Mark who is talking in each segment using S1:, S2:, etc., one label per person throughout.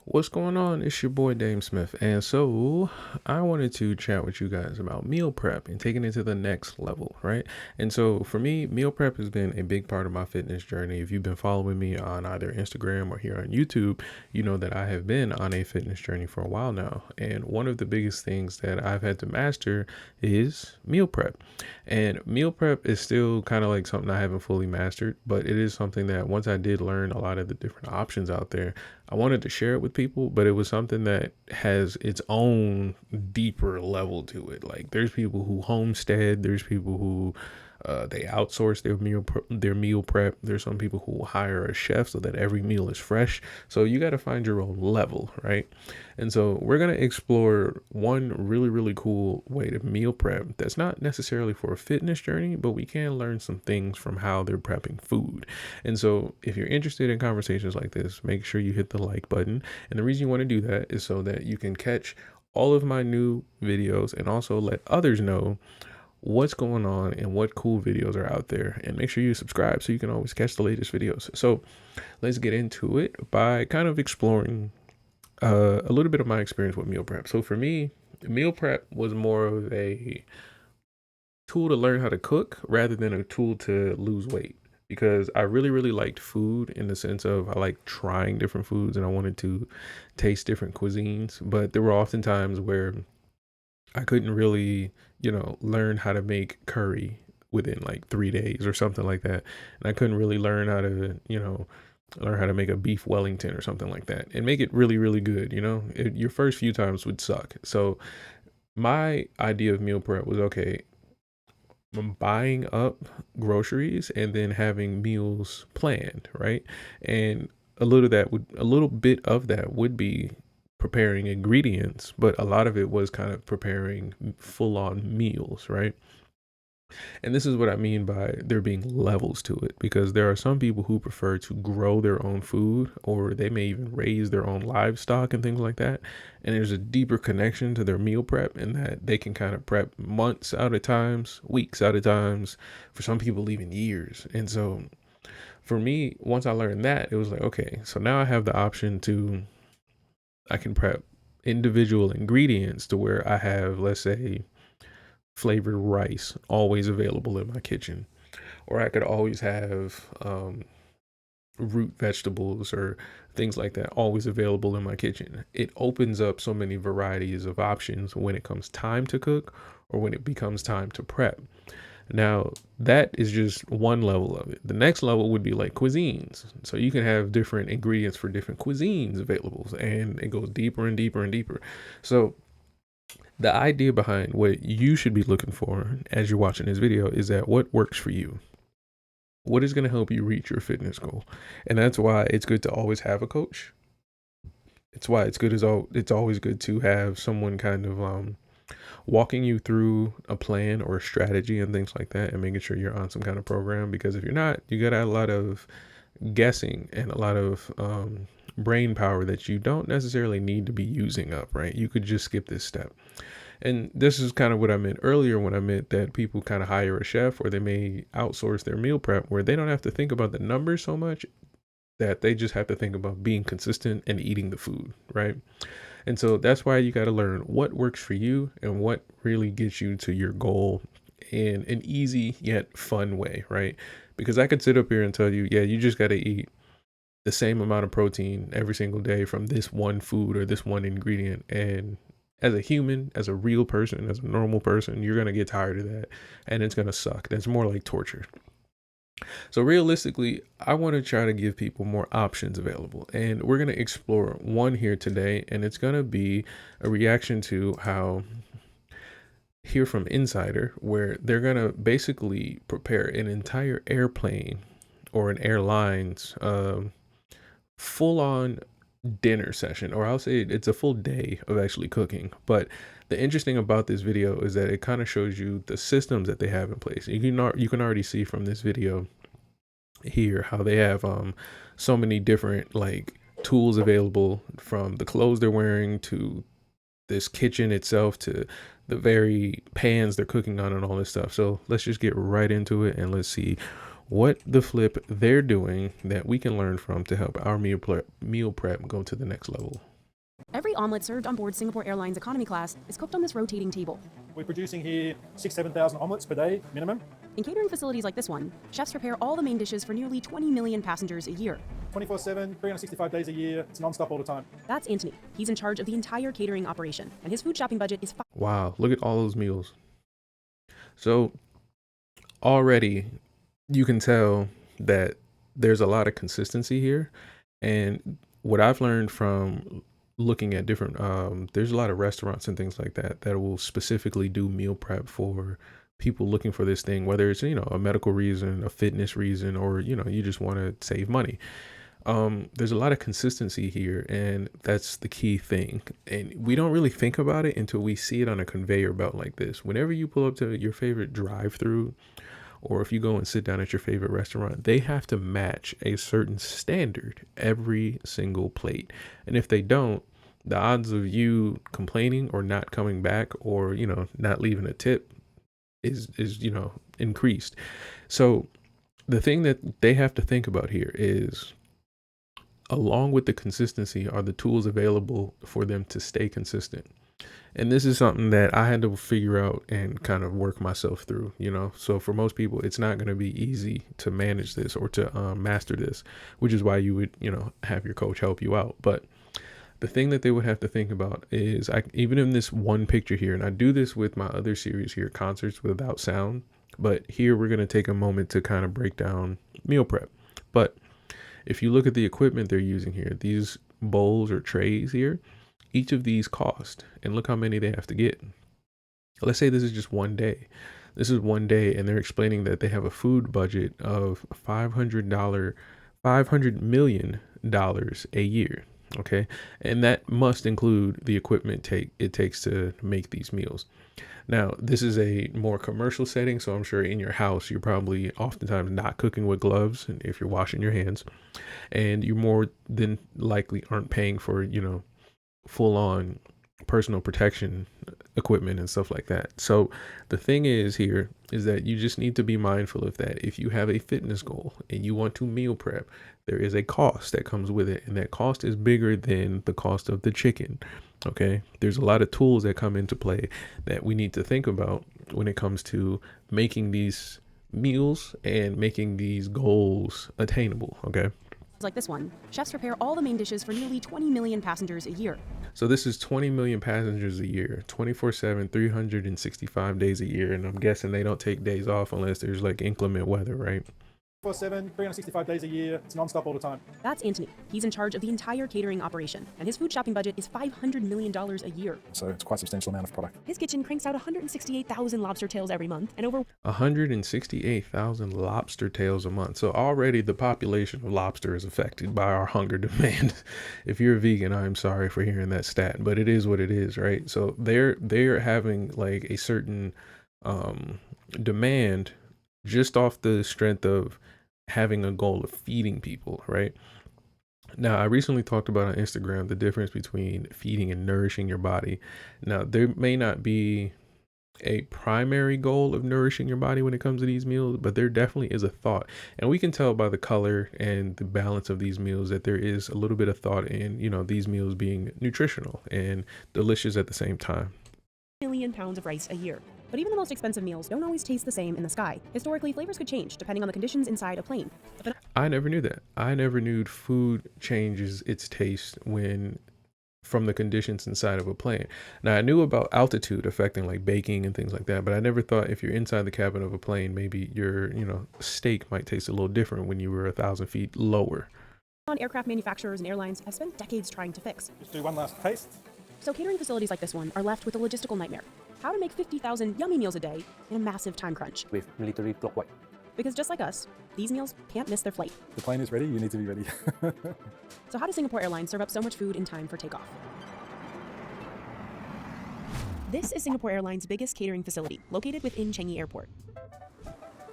S1: What's going on? It's your boy DameSmiff, and so I wanted to chat with you guys about meal prep and taking it to the next level, right? And so for me, meal prep has been a big part of my fitness journey. If you've been following me on either Instagram or here on YouTube, you know that I have been on a fitness journey for a while now. And one of the biggest things that I've had to master is meal prep. And meal prep is still kind of like something I haven't fully mastered, but it is something that once I did learn a lot of the different options out there, I wanted to share it with people, but it was something that has its own deeper level to it. Like there's people who homestead, there's people who they outsource their meal prep. There's some people who hire a chef so that every meal is fresh. So you got to find your own level, right? And so we're gonna explore one really cool way to meal prep that's not necessarily for a fitness journey, but we can learn some things from how they're prepping food. And so if you're interested in conversations like this, make sure you hit the like button. And the reason you want to do that is so that you can catch all of my new videos and also let others know what's going on and what cool videos are out there, and make sure you subscribe so you can always catch the latest videos. So let's get into it by kind of exploring a little bit of my experience with meal prep. So for me, meal prep was more of a tool to learn how to cook rather than a tool to lose weight, because I really liked food in the sense of I like trying different foods and I wanted to taste different cuisines. But there were often times where I couldn't really, learn how to make curry within like 3 days or something like that. And I couldn't really learn how to, learn how to make a beef Wellington or something like that and make it really good. Your first few times would suck. So my idea of meal prep was okay, I'm buying up groceries and then having meals planned, right? And a little bit of that would be preparing ingredients, but a lot of it was kind of preparing full on meals, right? And this is what I mean by there being levels to it, because there are some people who prefer to grow their own food, or they may even raise their own livestock and things like that. And there's a deeper connection to their meal prep in that they can kind of prep months out of times, weeks out of times, for some people even years. And so for me, once I learned that, it was like, okay, so now I have the option to, I can prep individual ingredients to where I have, let's say, flavored rice always available in my kitchen, or I could always have root vegetables or things like that always available in my kitchen. It opens up so many varieties of options when it comes time to cook or when it becomes time to prep. Now, that is just one level of it. The next level would be like cuisines. So you can have different ingredients for different cuisines available, and it goes deeper and deeper and deeper. So the idea behind what you should be looking for as you're watching this video is that what works for you, what is going to help you reach your fitness goal. And that's why it's good to always have a coach. It's why it's always good to have someone kind of walking you through a plan or a strategy and things like that, and making sure you're on some kind of program, because if you're not, you got a lot of guessing and a lot of brain power that you don't necessarily need to be using up, right? You could just skip this step. And this is kind of what I meant earlier when I meant that people kind of hire a chef, or they may outsource their meal prep, where they don't have to think about the numbers so much, that they just have to think about being consistent and eating the food, right? And so that's why you got to learn what works for you and what really gets you to your goal in an easy yet fun way, right? Because I could sit up here and tell you, yeah, you just got to eat the same amount of protein every single day from this one food or this one ingredient. And as a human, as a real person, as a normal person, you're going to get tired of that and it's going to suck. That's more like torture. So realistically, I want to try to give people more options available. And we're going to explore one here today. And it's going to be a reaction to how Hear from Insider, where they're going to basically prepare an entire airplane or an airline's full on dinner session, or I'll say it's a full day of actually cooking. But the interesting about this video is that it kind of shows you the systems that they have in place. You can already see from this video here how they have so many different like tools available, from the clothes they're wearing to this kitchen itself to the very pans they're cooking on and all this stuff. So let's just get right into it and let's see what the flip they're doing that we can learn from to help our meal prep go to the next level.
S2: Every omelet served on board Singapore Airlines economy class is cooked on this rotating table.
S3: We're producing here 7,000 omelets per day minimum.
S2: In catering facilities like this one, chefs prepare all the main dishes for nearly 20 million passengers a year.
S3: 24/7, 365 days a year. It's non-stop all the time.
S2: That's Anthony. He's in charge of the entire catering operation, and his food shopping budget is
S1: Wow, look at all those meals. So already you can tell that there's a lot of consistency here. And what I've learned from looking at different, there's a lot of restaurants and things like that that will specifically do meal prep for people looking for this thing, whether it's, a medical reason, a fitness reason, or, you just want to save money. There's a lot of consistency here, and that's the key thing. And we don't really think about it until we see it on a conveyor belt like this. Whenever you pull up to your favorite drive-through, or if you go and sit down at your favorite restaurant, they have to match a certain standard every single plate. And if they don't, the odds of you complaining or not coming back, or, not leaving a tip is increased. So the thing that they have to think about here is, along with the consistency, are the tools available for them to stay consistent. And this is something that I had to figure out and kind of work myself through, So for most people, it's not going to be easy to manage this or to master this, which is why you would, have your coach help you out. But the thing that they would have to think about is, even in this one picture here, and I do this with my other series here, Concerts Without Sound, but here we're going to take a moment to kind of break down meal prep. But if you look at the equipment they're using here, these bowls or trays here, each of these cost, and look how many they have to get. Let's say this is just one day. This is one day, and they're explaining that they have a food budget of $500 million a year. Okay. And that must include the equipment it takes to make these meals. Now, this is a more commercial setting, so I'm sure in your house, you're probably oftentimes not cooking with gloves, and if you're washing your hands, and you more than likely aren't paying for, full on personal protection equipment and stuff like that. So the thing is here is that you just need to be mindful of that. If you have a fitness goal and you want to meal prep, there is a cost that comes with it, and that cost is bigger than the cost of the chicken. Okay, there's a lot of tools that come into play that we need to think about when it comes to making these meals and making these goals attainable. Okay,
S2: like this one, chefs prepare all the main dishes for nearly 20 million passengers a year.
S1: So this is 20 million passengers a year, 24/7, 365 days a year. And I'm guessing they don't take days off unless there's like inclement weather, right?
S3: 24/7, 365 days a year. It's non-stop all the time.
S2: That's Anthony. He's in charge of the entire catering operation, and his food shopping budget is $500 million a year.
S3: So it's quite a substantial amount of product.
S2: His kitchen cranks out 168,000 lobster tails every month, and over
S1: 168,000 lobster tails a month. So already the population of lobster is affected by our hunger demand. If you're a vegan, I'm sorry for hearing that stat, but it is what it is, right? So they're having like a certain demand just off the strength of having a goal of feeding people, right? Now, I recently talked about on Instagram the difference between feeding and nourishing your body. Now, there may not be a primary goal of nourishing your body when it comes to these meals, but there definitely is a thought. And we can tell by the color and the balance of these meals that there is a little bit of thought in, these meals being nutritional and delicious at the same time.
S2: million pounds of rice a year. But even the most expensive meals don't always taste the same in the sky. Historically, flavors could change depending on the conditions inside a plane.
S1: I never knew that. I never knew food changes its taste from the conditions inside of a plane. Now, I knew about altitude affecting like baking and things like that, but I never thought if you're inside the cabin of a plane, maybe your, steak might taste a little different when you were 1,000 feet lower.
S2: Aircraft manufacturers and airlines have spent decades trying to fix.
S3: Just do one last taste.
S2: So catering facilities like this one are left with a logistical nightmare. How to make 50,000 yummy meals a day in a massive time crunch.
S4: With military clockwise.
S2: Because just like us, these meals can't miss their flight.
S3: The plane is ready, you need to be ready.
S2: So how does Singapore Airlines serve up so much food in time for takeoff? This is Singapore Airlines' biggest catering facility, located within Changi Airport.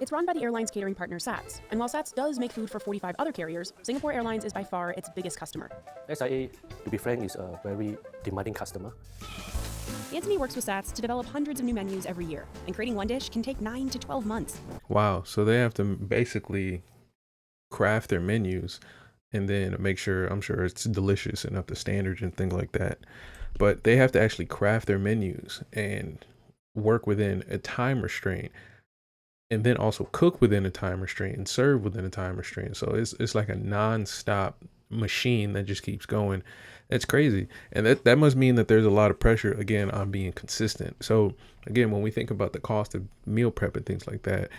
S2: It's run by the airline's catering partner, SATS. And while SATS does make food for 45 other carriers, Singapore Airlines is by far its biggest customer.
S4: SIA, to be frank, is a very demanding customer.
S2: Anthony works with SATS to develop hundreds of new menus every year, and creating one dish can take 9 to 12 months.
S1: Wow. So they have to basically craft their menus and then I'm sure it's delicious and up to standards and things like that. But they have to actually craft their menus and work within a time restraint, and then also cook within a time restraint and serve within a time restraint. So it's like a non-stop machine that just keeps going. That's crazy. And that must mean that there's a lot of pressure again on being consistent. So again, when we think about the cost of meal prep and things like that,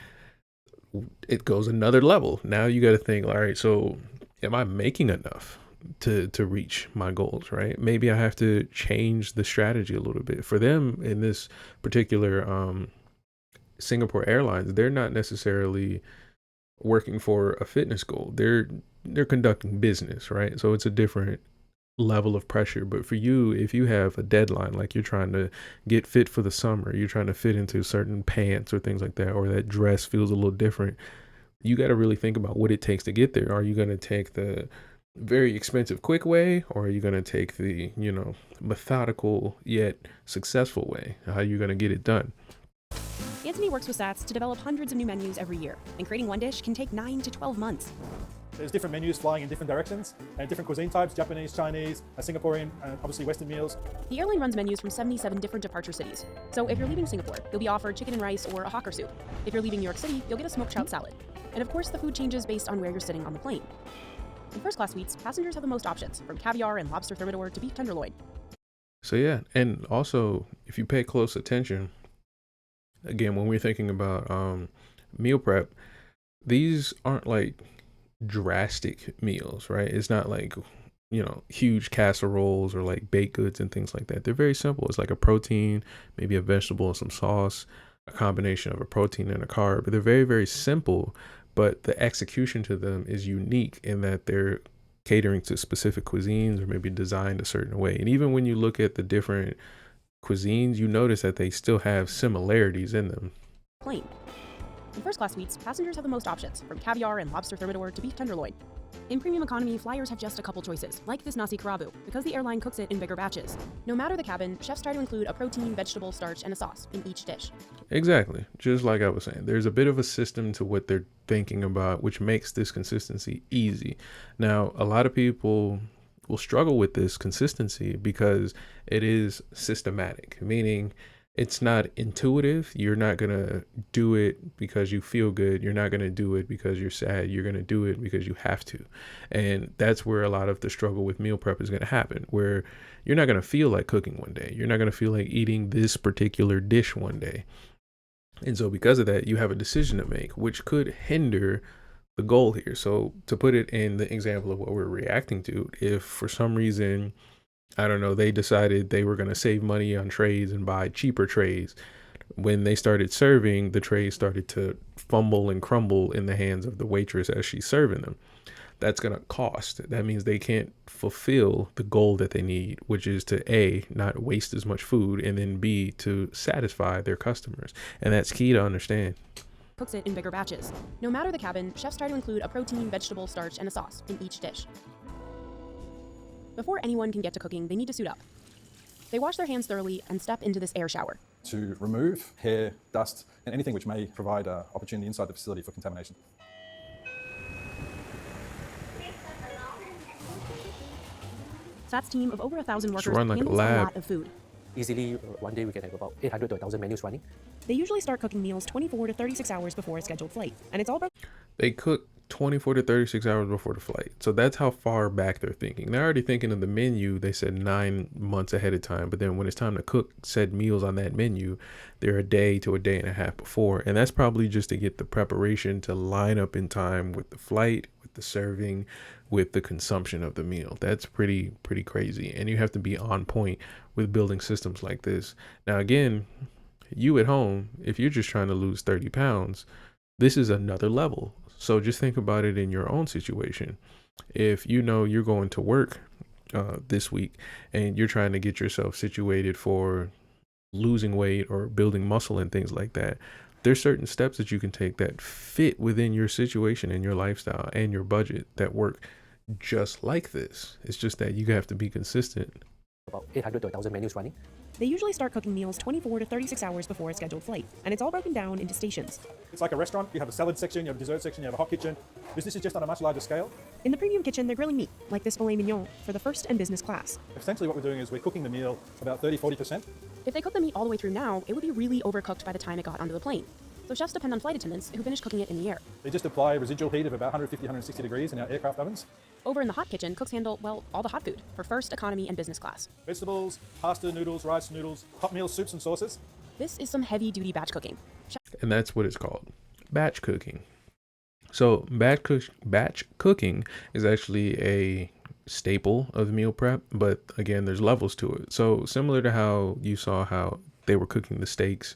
S1: it goes another level. Now you got to think, all right, so am I making enough to reach my goals, right? Maybe I have to change the strategy a little bit. For them in this particular Singapore Airlines, they're not necessarily working for a fitness goal. They're conducting business, right? So it's a different level of pressure. But for you, if you have a deadline, like you're trying to get fit for the summer, you're trying to fit into certain pants or things like that, or that dress feels a little different, you got to really think about what it takes to get there. Are you going to take the very expensive quick way, or are you going to take the, methodical yet successful way? How are you going to get it done?
S2: Anthony works with SATS to develop hundreds of new menus every year, and creating one dish can take 9 to 12 months.
S3: There's different menus flying in different directions and different cuisine types, Japanese, Chinese, Singaporean, and obviously Western meals.
S2: The airline runs menus from 77 different departure cities. So if you're leaving Singapore, you'll be offered chicken and rice or a hawker soup. If you're leaving New York City, you'll get a smoked trout salad. And of course, the food changes based on where you're sitting on the plane. In first-class suites, passengers have the most options, from caviar and lobster thermidor to beef tenderloin.
S1: So yeah, and also if you pay close attention, again, when we're thinking about meal prep, these aren't like drastic meals, right? It's not like, huge casseroles or like baked goods and things like that. They're very simple. It's like a protein, maybe a vegetable and some sauce, a combination of a protein and a carb. They're very, very simple, but the execution to them is unique in that they're catering to specific cuisines or maybe designed a certain way. And even when you look at the different cuisines, you notice that they still have similarities in them.
S2: Plane. In first-class suites, passengers have the most options, from caviar and lobster thermidor to beef tenderloin. In premium economy, flyers have just a couple choices, like this nasi kerabu, because the airline cooks it in bigger batches. No matter the cabin, chefs try to include a protein, vegetable, starch, and a sauce in each dish.
S1: Exactly. Just like I was saying, there's a bit of a system to what they're thinking about, which makes this consistency easy. Now, a lot of people will struggle with this consistency because it is systematic, meaning it's not intuitive. You're not going to do it because you feel good. You're not going to do it because you're sad. You're going to do it because you have to. And that's where a lot of the struggle with meal prep is going to happen, where you're not going to feel like cooking one day. You're not going to feel like eating this particular dish one day. And so because of that, you have a decision to make, which could hinder the goal here. So to put it in the example of what we're reacting to, if for some reason, I don't know, they decided they were going to save money on trays and buy cheaper trays, when they started serving, the trays started to fumble and crumble in the hands of the waitress as she's serving them. That's going to cost. That means they can't fulfill the goal that they need, which is to A, not waste as much food, and then B, to satisfy their customers. And that's key to understand.
S2: Cooks it in bigger batches. No matter the cabin, chefs try to include a protein, vegetable, starch, and a sauce in each dish. Before anyone can get to cooking, they need to suit up. They wash their hands thoroughly and step into this air shower.
S3: To remove hair, dust, and anything which may provide opportunity inside the facility for contamination.
S2: SAT's team of over 1,000 workers
S1: run like a
S2: handles a
S1: lab.
S2: lot of food.
S4: Easily, one day we can have about 800 to 1,000 menus running.
S2: They usually start cooking meals 24 to 36 hours before a scheduled flight, and it's all broken.
S1: They cook 24 to 36 hours before the flight. So that's how far back they're thinking. They're already thinking of the menu, they said 9 months ahead of time. But then when it's time to cook said meals on that menu, they're a day to a day and a half before. And that's probably just to get the preparation to line up in time with the flight, with the serving, with the consumption of the meal. That's pretty crazy. And you have to be on point with building systems like this. Now, again, you at home, if you're just trying to lose 30 pounds, this is another level. So just think about it in your own situation. If you know you're going to work this week and you're trying to get yourself situated for losing weight or building muscle and things like that, there's certain steps that you can take that fit within your situation and your lifestyle and your budget that work just like this. It's just that you have to be consistent.
S4: about 800 to 1,000 menus running.
S2: They usually start cooking meals 24 to 36 hours before a scheduled flight, and it's all broken down into stations.
S3: It's like a restaurant. You have a salad section, you have a dessert section, you have a hot kitchen. This is just on a much larger scale.
S2: In the premium kitchen, they're grilling meat, like this filet mignon, for the first and business class.
S3: Essentially what we're doing is we're cooking the meal about 30-40%.
S2: If they cook the meat all the way through now, it would be really overcooked by the time it got onto the plane. So chefs depend on flight attendants who finish cooking it in the air.
S3: They just apply residual heat of about 150, 160 degrees in our aircraft ovens.
S2: Over in the hot kitchen, cooks handle, well, all the hot food for first, economy, and business class.
S3: Vegetables, pasta, noodles, rice noodles, hot meals, soups and sauces.
S2: This is some heavy-duty batch cooking.
S1: And that's what it's called, batch cooking. So batch cooking is actually a staple of meal prep, but again, there's levels to it. So similar to how you saw how they were cooking the steaks,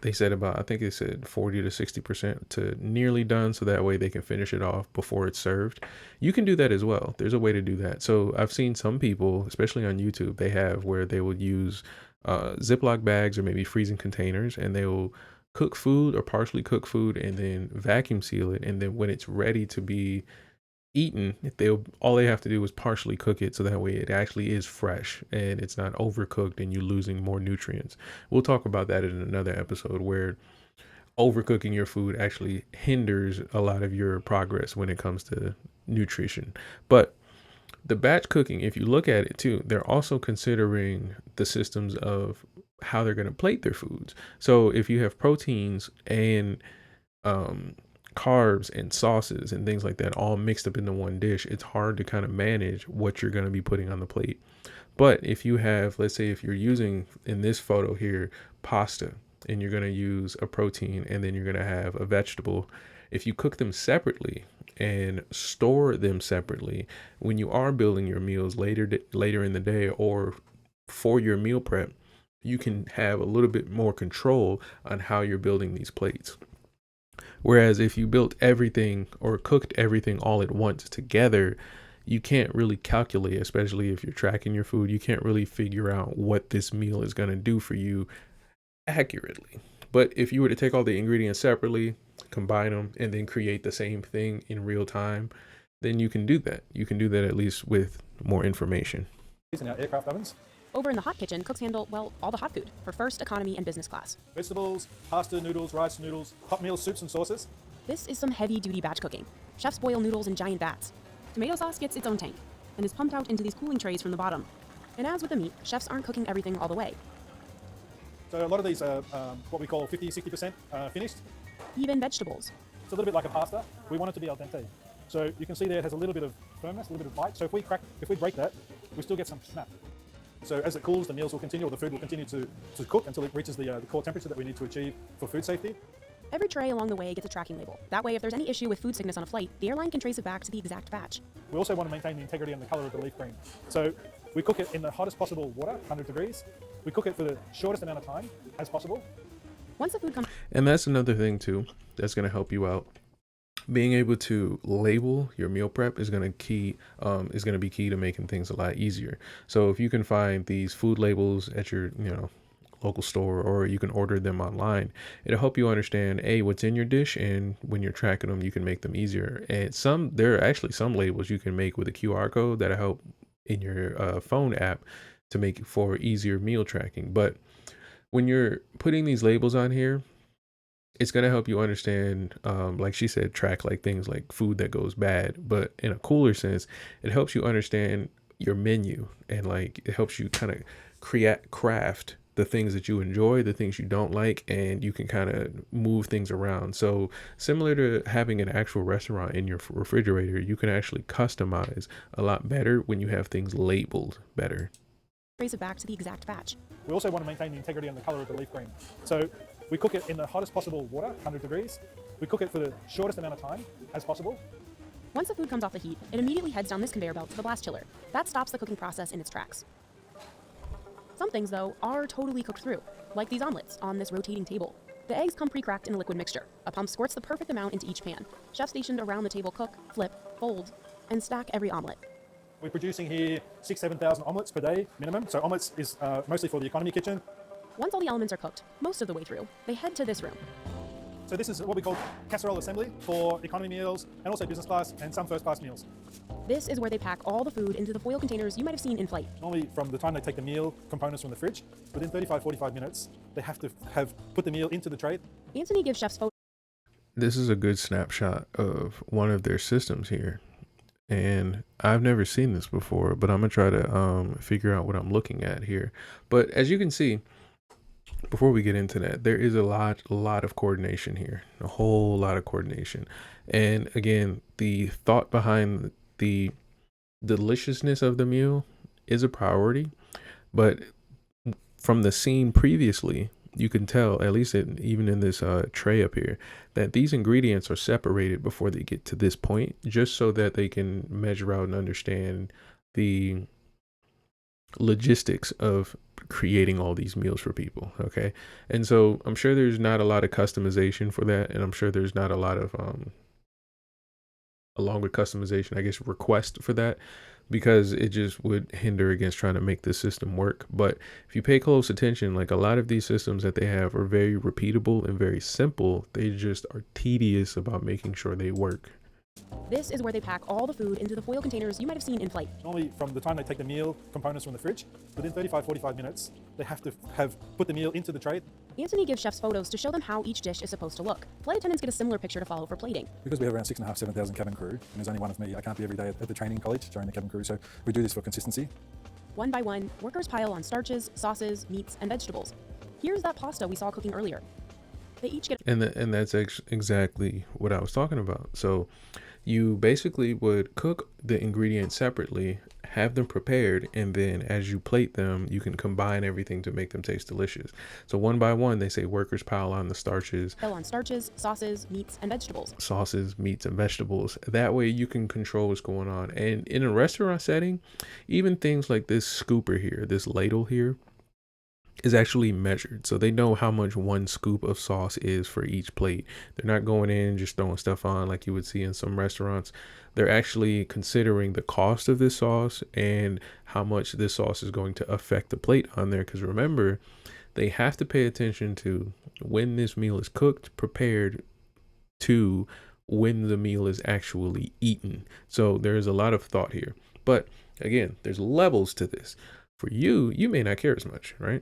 S1: they said about, I think they said 40 to 60% to nearly done, so that way they can finish it off before it's served. You can do that as well. There's a way to do that. So I've seen some people, especially on YouTube, they have where they will use Ziploc bags or maybe freezing containers, and they will cook food or partially cook food and then vacuum seal it. And then when it's ready to be eaten, all they have to do is partially cook it, so that way it actually is fresh and it's not overcooked and you're losing more nutrients. We'll talk about that in another episode, where overcooking your food actually hinders a lot of your progress when it comes to nutrition. But the batch cooking, if you look at it too, they're also considering the systems of how they're going to plate their foods. So if you have proteins and carbs and sauces and things like that all mixed up into one dish, it's hard to kind of manage what you're going to be putting on the plate. But if you have, let's say if you're using in this photo here pasta, and you're going to use a protein and then you're going to have a vegetable, if you cook them separately and store them separately, when you are building your meals later in the day or for your meal prep, you can have a little bit more control on how you're building these plates. Whereas if you built everything or cooked everything all at once together, you can't really calculate, especially if you're tracking your food, you can't really figure out what this meal is going to do for you accurately. But if you were to take all the ingredients separately, combine them, and then create the same thing in real time, then you can do that. You can do that at least with more information.
S3: In our aircraft ovens.
S2: Over in the hot kitchen, cooks handle, well, all the hot food for first, economy, and business class.
S3: Vegetables, pasta, noodles, rice noodles, hot meals, soups and sauces.
S2: This is some heavy-duty batch cooking. Chefs boil noodles in giant vats. Tomato sauce gets its own tank and is pumped out into these cooling trays from the bottom. And as with the meat, chefs aren't cooking everything all the way.
S3: So a lot of these are what we call 50-60% finished.
S2: Even vegetables.
S3: It's a little bit like a pasta. We want it to be al dente. So you can see there it has a little bit of firmness, a little bit of bite. So if we break that, we still get some snap. So as it cools, the meals will continue, or the food will continue to cook until it reaches the core temperature that we need to achieve for food safety.
S2: Every tray along the way gets a tracking label. That way, if there's any issue with food sickness on a flight, the airline can trace it back to the exact batch.
S3: We also want to maintain the integrity and the color of the leaf green. So we cook it in the hottest possible water, 100 degrees. We cook it for the shortest amount of time as possible.
S2: Once the food comes...
S1: And that's another thing too that's going to help you out. Being able to label your meal prep is going to be key to making things a lot easier. So if you can find these food labels at your local store, or you can order them online, it'll help you understand what's in your dish, and when you're tracking them, you can make them easier. And there are actually some labels you can make with a QR code that'll help in your phone app to make for easier meal tracking. But when you're putting these labels on here, it's going to help you understand, like she said, track like things like food that goes bad. But in a cooler sense, it helps you understand your menu, and like it helps you kind of craft the things that you enjoy, the things you don't like, and you can kind of move things around. So similar to having an actual restaurant in your refrigerator, you can actually customize a lot better when you have things labeled better.
S2: Trace it back to the exact batch.
S3: We also want to maintain the integrity and the color of the leaf green. So we cook it in the hottest possible water, 100 degrees. We cook it for the shortest amount of time as possible.
S2: Once the food comes off the heat, it immediately heads down this conveyor belt to the blast chiller. That stops the cooking process in its tracks. Some things, though, are totally cooked through, like these omelets on this rotating table. The eggs come pre-cracked in a liquid mixture. A pump squirts the perfect amount into each pan. Chefs stationed around the table cook, flip, fold, and stack every omelet.
S3: We're producing here 6,000-7,000 omelets per day minimum. So omelets is mostly for the economy kitchen.
S2: Once all the elements are cooked, most of the way through, they head to this room.
S3: So this is what we call casserole assembly for economy meals and also business class and some first class meals.
S2: This is where they pack all the food into the foil containers you might have seen in flight.
S3: Normally from the time they take the meal components from the fridge, within 35-45 minutes, they have to have put the meal into the tray.
S2: Anthony gives chefs photos.
S1: This is a good snapshot of one of their systems here. And I've never seen this before, but I'm gonna try to figure out what I'm looking at here. But as you can see, before we get into that, there is a lot of coordination here, a whole lot of coordination. And again, the thought behind the deliciousness of the meal is a priority, but from the scene previously, you can tell, at least even in this tray up here, that these ingredients are separated before they get to this point, just so that they can measure out and understand the logistics of creating all these meals for people. Okay. And so I'm sure there's not a lot of customization for that. And I'm sure there's not a lot of, along with customization, I guess, request for that, because it just would hinder against trying to make this system work. But if you pay close attention, like a lot of these systems that they have are very repeatable and very simple. They just are tedious about making sure they work.
S2: This is where they pack all the food into the foil containers you might have seen in flight.
S3: Normally from the time they take the meal components from the fridge, within 35-45 minutes, they have to have put the meal into the tray.
S2: Anthony gives chefs photos to show them how each dish is supposed to look. Flight attendants get a similar picture to follow for plating.
S3: Because we have around 6,500-7,000 cabin crew, and there's only one of me, I can't be every day at the training college during the cabin crew, so we do this for consistency.
S2: One by one, workers pile on starches, sauces, meats, and vegetables. Here's that pasta we saw cooking earlier. They each get
S1: And that's exactly what I was talking about. So you basically would cook the ingredients separately, have them prepared, and then as you plate them, you can combine everything to make them taste delicious. So one by one, they say workers pile on the starches,
S2: sauces, meats, and vegetables.
S1: Sauces, meats, and vegetables. That way you can control what's going on. And in a restaurant setting, even things like this scooper here, this ladle here, is actually measured. So they know how much one scoop of sauce is for each plate. They're not going in just throwing stuff on like you would see in some restaurants. They're actually considering the cost of this sauce and how much this sauce is going to affect the plate on there. Because remember, they have to pay attention to when this meal is cooked, prepared, to when the meal is actually eaten. So there's a lot of thought here. But again, there's levels to this. For you, you may not care as much, right?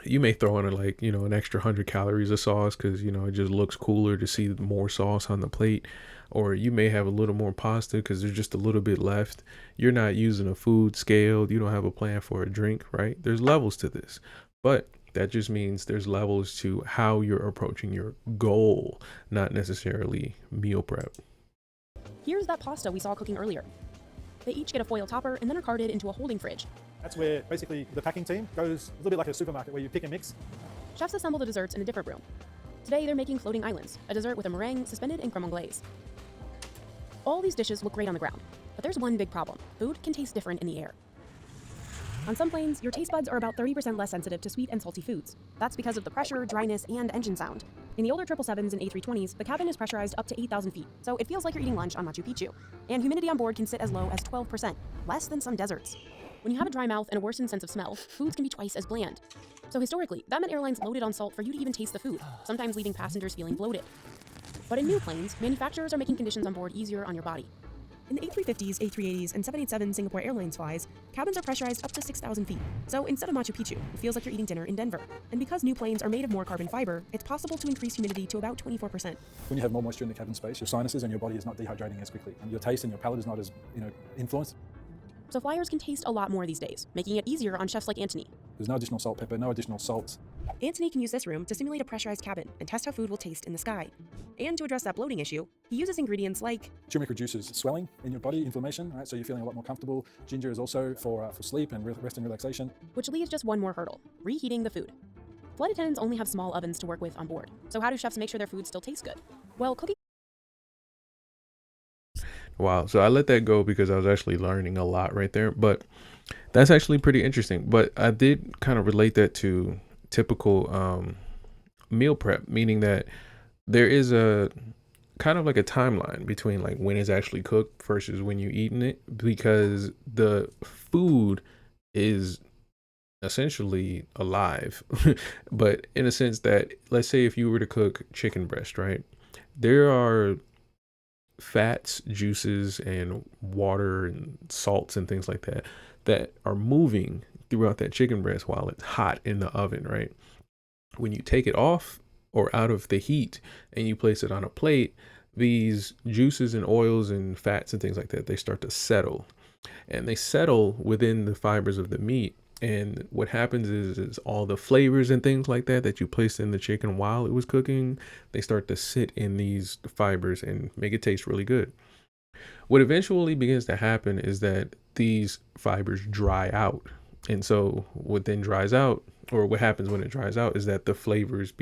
S1: You may throw in an extra 100 calories of sauce because, it just looks cooler to see more sauce on the plate. Or you may have a little more pasta because there's just a little bit left. You're not using a food scale. You don't have a plan for a drink, right? There's levels to this. But that just means there's levels to how you're approaching your goal, not necessarily meal prep.
S2: Here's that pasta we saw cooking earlier. They each get a foil topper and then are carted into a holding fridge.
S3: That's where basically the packing team goes a little bit like a supermarket where you pick and mix.
S2: Chefs assemble the desserts in a different room. Today they're making floating islands, a dessert with a meringue suspended in creme anglaise. All these dishes look great on the ground, but there's one big problem. Food can taste different in the air. On some planes, your taste buds are about 30% less sensitive to sweet and salty foods. That's because of the pressure, dryness, and engine sound. In the older 777s and A320s, the cabin is pressurized up to 8,000 feet, so it feels like you're eating lunch on Machu Picchu. And humidity on board can sit as low as 12%, less than some deserts. When you have a dry mouth and a worsened sense of smell, foods can be twice as bland. So historically, that meant airlines loaded on salt for you to even taste the food, sometimes leaving passengers feeling bloated. But in new planes, manufacturers are making conditions on board easier on your body. In the A350s, A380s, and 787 Singapore Airlines flies, cabins are pressurized up to 6,000 feet. So instead of Machu Picchu, it feels like you're eating dinner in Denver. And because new planes are made of more carbon fiber, it's possible to increase humidity to about 24%.
S3: When you have more moisture in the cabin space, your sinuses and your body is not dehydrating as quickly, and your taste and your palate is not as influenced.
S2: So flyers can taste a lot more these days, making it easier on chefs like Anthony.
S3: There's no additional salt, pepper, no additional salt.
S2: Anthony can use this room to simulate a pressurized cabin and test how food will taste in the sky. And to address that bloating issue, he uses ingredients like
S3: Turmeric reduces swelling in your body, inflammation, right? So you're feeling a lot more comfortable. Ginger is also for sleep and rest and relaxation.
S2: Which leaves just one more hurdle: reheating the food. Flight attendants only have small ovens to work with on board. So how do chefs make sure their food still tastes good? Well, cooking.
S1: Wow. So I let that go because I was actually learning a lot right there. But that's actually pretty interesting. But I did kind of relate that to typical meal prep, meaning that there is a kind of like a timeline between like when it's actually cooked versus when you're eating it, because the food is essentially alive. But in a sense that, let's say if you were to cook chicken breast, right? There are fats, juices, and water and salts and things like that that are moving throughout that chicken breast while it's hot in the oven, right? When you take it off or out of the heat and you place it on a plate, these juices and oils and fats and things like that, they start to settle, and they settle within the fibers of the meat. And what happens is all the flavors and things like that that you placed in the chicken while it was cooking, they start to sit in these fibers and make it taste really good. What eventually begins to happen is that these fibers dry out. And so what then dries out, or what happens when it dries out, is that the flavors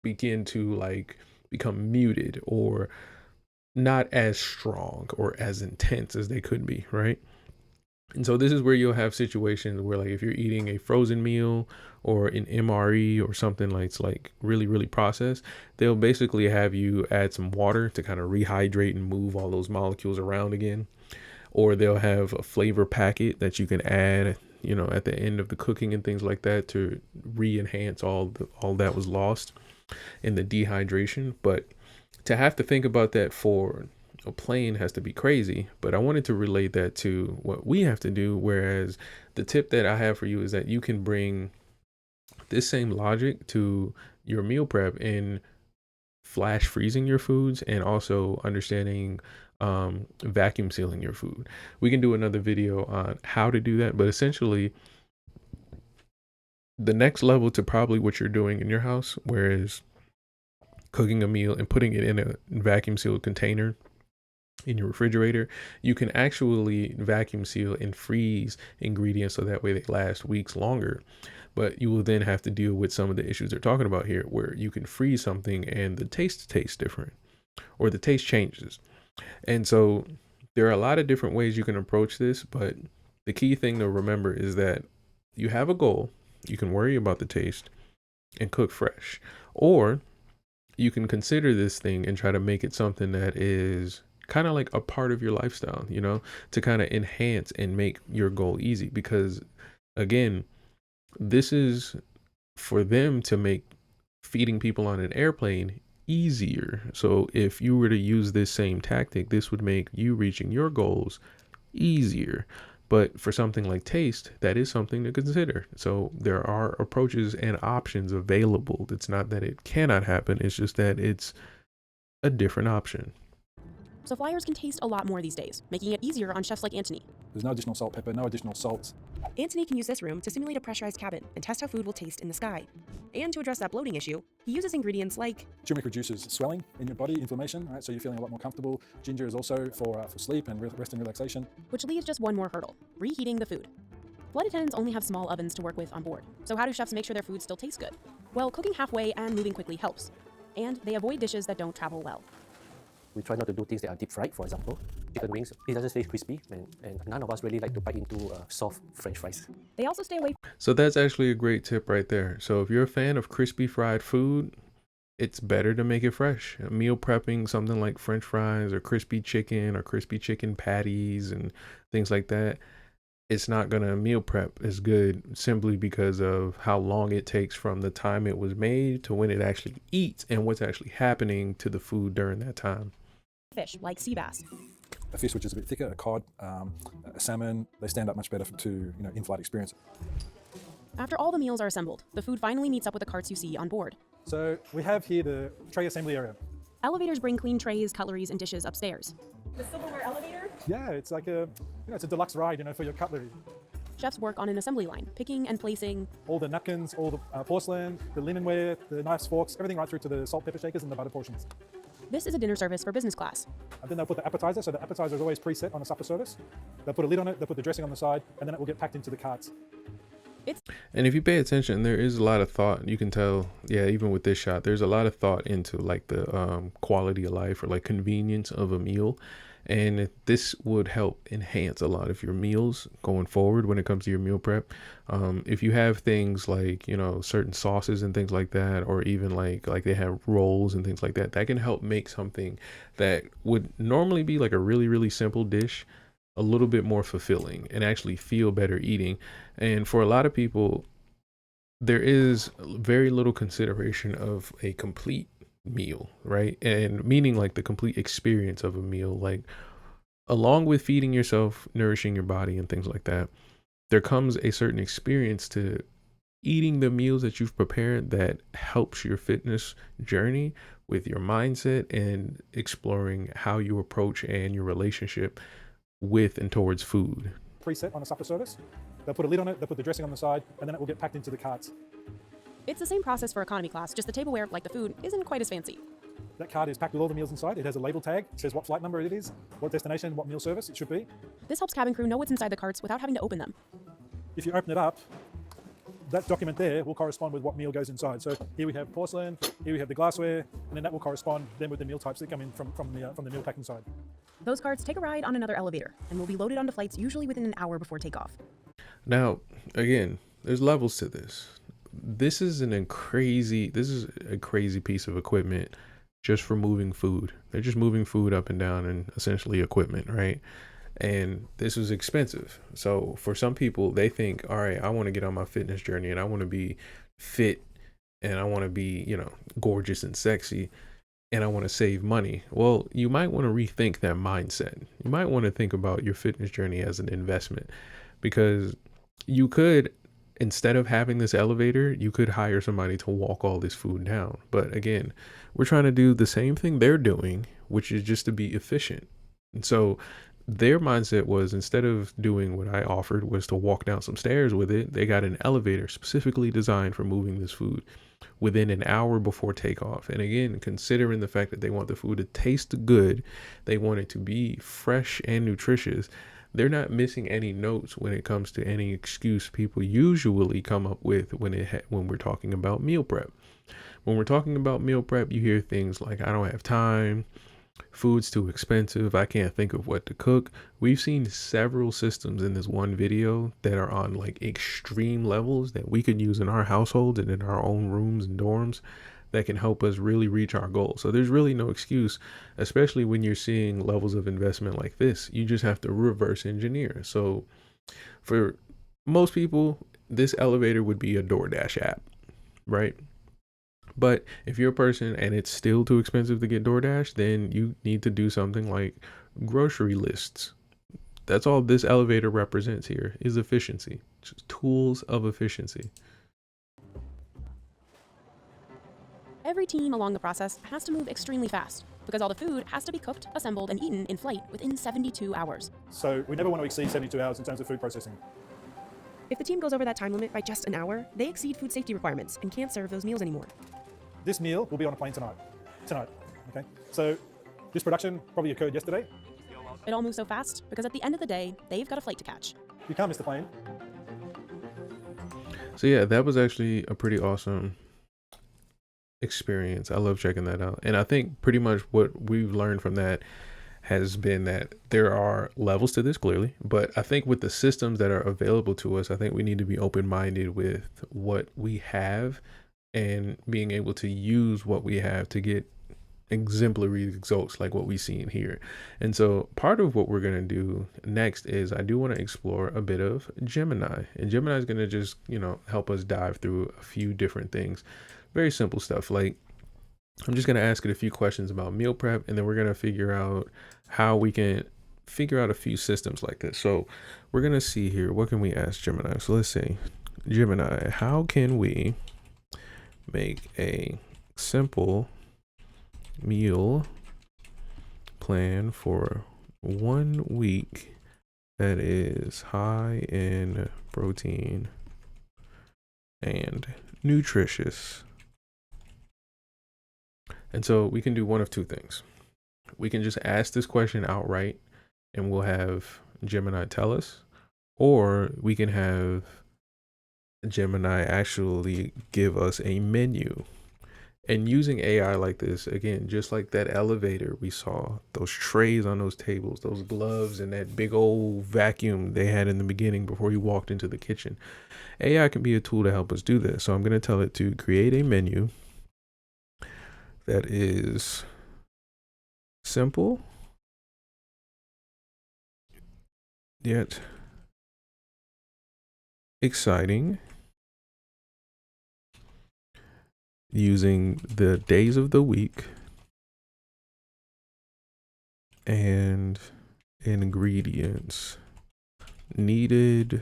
S1: begin to like become muted or not as strong or as intense as they could be, right? And so this is where you'll have situations where, like, if you're eating a frozen meal or an MRE or something like it's like really, really processed, they'll basically have you add some water to kind of rehydrate and move all those molecules around again. Or they'll have a flavor packet that you can add, you know, at the end of the cooking and things like that to re-enhance all that was lost in the dehydration. But to have to think about that for a plane has to be crazy. But I wanted to relate that to what we have to do. Whereas the tip that I have for you is that you can bring this same logic to your meal prep in flash freezing your foods and also understanding vacuum sealing your food. We can do another video on how to do that, but essentially the next level to probably what you're doing in your house, whereas cooking a meal and putting it in a vacuum sealed container in your refrigerator, you can actually vacuum seal and freeze ingredients so that way they last weeks longer. But you will then have to deal with some of the issues they're talking about here, where you can freeze something and the taste tastes different or the taste changes. And so there are a lot of different ways you can approach this, but the key thing to remember is that you have a goal, you can worry about the taste and cook fresh, or you can consider this thing and try to make it something that is kind of like a part of your lifestyle, you know, to kind of enhance and make your goal easy. Because again, this is for them to make feeding people on an airplane easier. So if you were to use this same tactic, this would make you reaching your goals easier. But for something like taste, that is something to consider. So there are approaches and options available. It's not that it cannot happen, it's just that it's a different option.
S2: So flyers can taste a lot more these days, making it easier on chefs like Anthony.
S3: There's no additional salt, pepper, no additional salt.
S2: Anthony can use this room to simulate a pressurized cabin and test how food will taste in the sky. And to address that bloating issue, he uses ingredients like
S3: Turmeric reduces swelling in your body, inflammation, right? So you're feeling a lot more comfortable. Ginger is also for sleep and rest and relaxation.
S2: which leaves just one more hurdle, reheating the food. Flight attendants only have small ovens to work with on board, so how do chefs make sure their food still tastes good? Well, cooking halfway and moving quickly helps. And they avoid dishes that don't travel well.
S4: We try not to do things that are deep fried, for example. Chicken wings, it doesn't stay crispy, and none of us really like to bite into soft French fries.
S2: They also stay away
S1: So that's actually a great tip right there. So if you're a fan of crispy fried food, it's better to make it fresh. Meal prepping something like French fries or crispy chicken patties and things like that, it's not gonna meal prep as good simply because of how long it takes from the time it was made to when it actually eats and what's actually happening to the food during that time.
S2: fish like sea bass.
S3: A fish which is a bit thicker, a cod, a salmon, they stand up much better to in-flight experience.
S2: After all the meals are assembled, the food finally meets up with the carts you see on board.
S3: So we have here the tray assembly area.
S2: Elevators bring clean trays, cutleries, and dishes upstairs.
S5: The silverware elevator?
S3: Yeah, it's like it's a deluxe ride, for your cutlery.
S2: Chefs work on an assembly line, picking and placing
S3: All the napkins, all the porcelain, the linenware, the knives, forks, everything right through to the salt, pepper shakers and the butter portions.
S2: This is a dinner service for business class.
S3: And then they'll put the appetizer, so the appetizer is always preset on a supper service. They'll put a lid on it, they'll put the dressing on the side, and then it will get packed into the carts.
S1: And if you pay attention, there is a lot of thought. You can tell, yeah, even with this shot, there's a lot of thought into like the quality of life or like convenience of a meal. And this would help enhance a lot of your meals going forward when it comes to your meal prep. If you have things like, certain sauces and things like that, or even like they have rolls and things like that, that can help make something that would normally be like a really, really simple dish a little bit more fulfilling and actually feel better eating. And for a lot of people, there is very little consideration of a complete meal, right? And meaning like the complete experience of a meal, like along with feeding yourself, nourishing your body, and things like that, there comes a certain experience to eating the meals that you've prepared that helps your fitness journey with your mindset and exploring how you approach and your relationship with and towards food.
S3: Preset on a supper service. They'll put a lid on it, they'll put the dressing on the side, and then it will get packed into the carts.
S2: It's the same process for economy class, just the tableware, like the food, isn't quite as fancy.
S3: That cart is packed with all the meals inside. It has a label tag, it says what flight number it is, what destination, what meal service it should be.
S2: This helps cabin crew know what's inside the carts without having to open them.
S3: If you open it up, that document there will correspond with what meal goes inside. So here we have porcelain, here we have the glassware, and then that will correspond then with the meal types that come in from the meal packing side.
S2: Those carts take a ride on another elevator and will be loaded onto flights usually within an hour before takeoff.
S1: Now, again, there's levels to this. This is a crazy piece of equipment just for moving food. They're just moving food up and down and essentially equipment, right? And this was expensive. So for some people, they think, all right, I want to get on my fitness journey and I want to be fit and I want to be, gorgeous and sexy and I want to save money. Well, you might want to rethink that mindset. You might want to think about your fitness journey as an investment, because you could, instead of having this elevator, you could hire somebody to walk all this food down. But again, we're trying to do the same thing they're doing, which is just to be efficient. And so their mindset was, instead of doing what I offered, was to walk down some stairs with it, they got an elevator specifically designed for moving this food within an hour before takeoff. And again, considering the fact that they want the food to taste good, they want it to be fresh and nutritious, they're not missing any notes when it comes to any excuse people usually come up with when we're talking about meal prep. When we're talking about meal prep, you hear things like, I don't have time, food's too expensive, I can't think of what to cook. We've seen several systems in this one video that are on like extreme levels that we could use in our households and in our own rooms and dorms that can help us really reach our goals. So there's really no excuse, especially when you're seeing levels of investment like this. You just have to reverse engineer. So for most people, this elevator would be a DoorDash app, right? But if you're a person and it's still too expensive to get DoorDash, then you need to do something like grocery lists. That's all this elevator represents here, is efficiency. Just tools of efficiency.
S2: Every team along the process has to move extremely fast because all the food has to be cooked, assembled, and eaten in flight within 72 hours.
S3: So we never want to exceed 72 hours in terms of food processing.
S2: If the team goes over that time limit by just an hour, they exceed food safety requirements and can't serve those meals anymore.
S3: This meal will be on a plane tonight. Okay? So this production probably occurred yesterday.
S2: It all moves so fast because at the end of the day, they've got a flight to catch.
S3: You can't miss the plane.
S1: So yeah, that was actually a pretty awesome experience. I love checking that out. And I think pretty much what we've learned from that has been that there are levels to this, clearly, but I think with the systems that are available to us, I think we need to be open-minded with what we have and being able to use what we have to get exemplary results like what we see in here. And so part of what we're going to do next is I do want to explore a bit of Gemini, and Gemini is going to just, help us dive through a few different things. Very simple stuff. Like, I'm just going to ask it a few questions about meal prep, and then we're going to figure out how we can figure out a few systems like this. So we're going to see here, what can we ask Gemini? So let's say, Gemini, how can we make a simple meal plan for 1 week that is high in protein and nutritious? And so we can do one of two things. We can just ask this question outright and we'll have Gemini tell us, or we can have Gemini actually give us a menu. And using AI like this, again, just like that elevator we saw, those trays on those tables, those gloves, and that big old vacuum they had in the beginning before you walked into the kitchen, AI can be a tool to help us do this. So I'm going to tell it to create a menu that is simple yet exciting using the days of the week and ingredients needed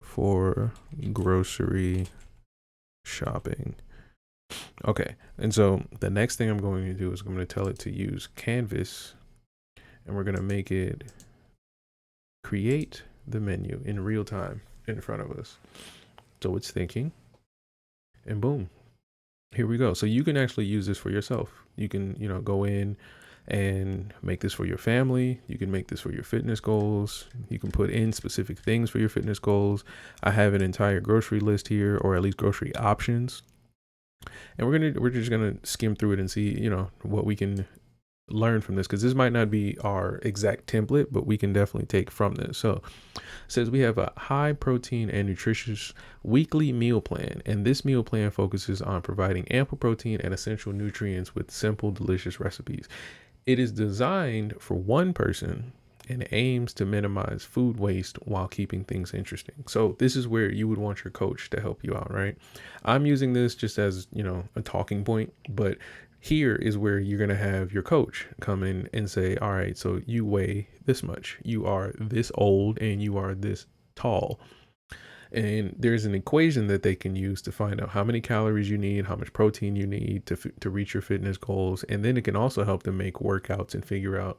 S1: for grocery shopping. Okay, and so the next thing I'm going to do is I'm going to tell it to use Canvas, and we're going to make it create the menu in real time in front of us. So it's thinking, and boom, here we go. So you can actually use this for yourself. You can, go in and make this for your family. You can make this for your fitness goals. You can put in specific things for your fitness goals. I have an entire grocery list here, or at least grocery options. And we're just gonna skim through it and see, what we can learn from this, because this might not be our exact template, but we can definitely take from this. So it says we have a high protein and nutritious weekly meal plan, and this meal plan focuses on providing ample protein and essential nutrients with simple, delicious recipes. It is designed for one person and aims to minimize food waste while keeping things interesting. So this is where you would want your coach to help you out, right? I'm using this just as, a talking point, but here is where you're going to have your coach come in and say, all right, so you weigh this much, you are this old, and you are this tall. And there's an equation that they can use to find out how many calories you need, how much protein you need to reach your fitness goals. And then it can also help them make workouts and figure out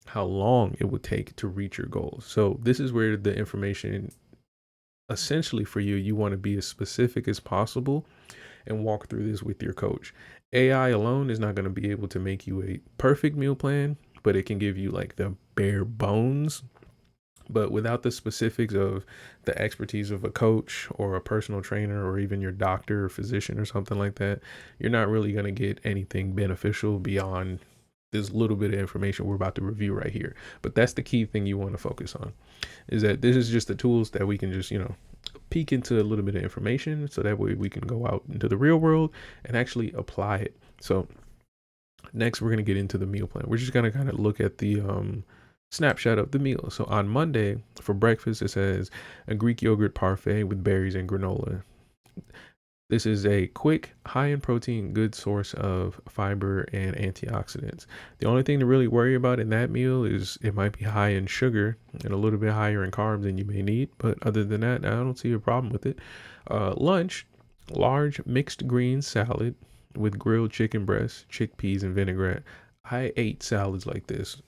S1: how long it would take to reach your goals. So this is where the information, essentially for you, you want to be as specific as possible and walk through this with your coach. AI alone is not going to be able to make you a perfect meal plan, but it can give you like the bare bones. But without the specifics of the expertise of a coach or a personal trainer or even your doctor or physician or something like that, you're not really going to get anything beneficial beyond this little bit of information we're about to review right here. But that's the key thing you want to focus on, is that this is just the tools that we can just, peek into a little bit of information, so that way we can go out into the real world and actually apply it. So next we're going to get into the meal plan. We're just going to kind of look at the snapshot of the meal. So on Monday for breakfast, it says a Greek yogurt parfait with berries and granola. This is a quick, high in protein, good source of fiber and antioxidants. The only thing to really worry about in that meal is it might be high in sugar and a little bit higher in carbs than you may need. But other than that, I don't see a problem with it. Lunch, large mixed greens salad with grilled chicken breasts, chickpeas, and vinaigrette. I ate salads like this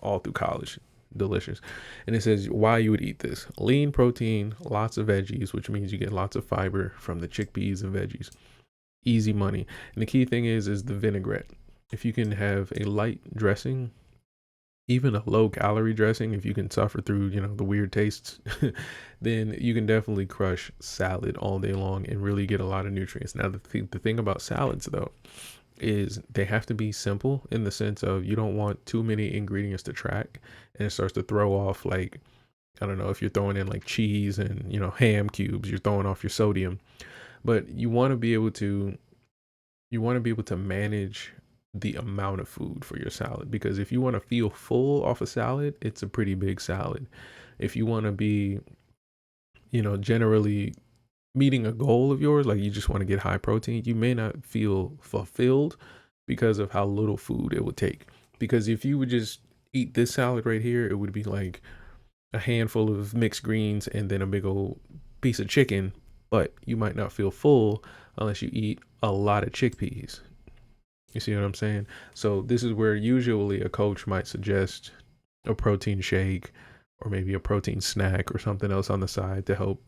S1: all through college. Delicious. And it says why you would eat this: lean protein, lots of veggies, which means you get lots of fiber from the chickpeas and veggies. Easy money. And the key thing is the vinaigrette. If you can have a light dressing, even a low calorie dressing, if you can suffer through, the weird tastes, then you can definitely crush salad all day long and really get a lot of nutrients. Now, the thing about salads though is they have to be simple, in the sense of you don't want too many ingredients to track, and it starts to throw off, like, I don't know, if you're throwing in like cheese and ham cubes, you're throwing off your sodium. But you want to be able to manage the amount of food for your salad, because if you want to feel full off a salad, it's a pretty big salad. If you want to be generally meeting a goal of yours, like you just want to get high protein, you may not feel fulfilled because of how little food it would take. Because if you would just eat this salad right here, it would be like a handful of mixed greens and then a big old piece of chicken, but you might not feel full unless you eat a lot of chickpeas. You see what I'm saying? So this is where usually a coach might suggest a protein shake or maybe a protein snack or something else on the side to help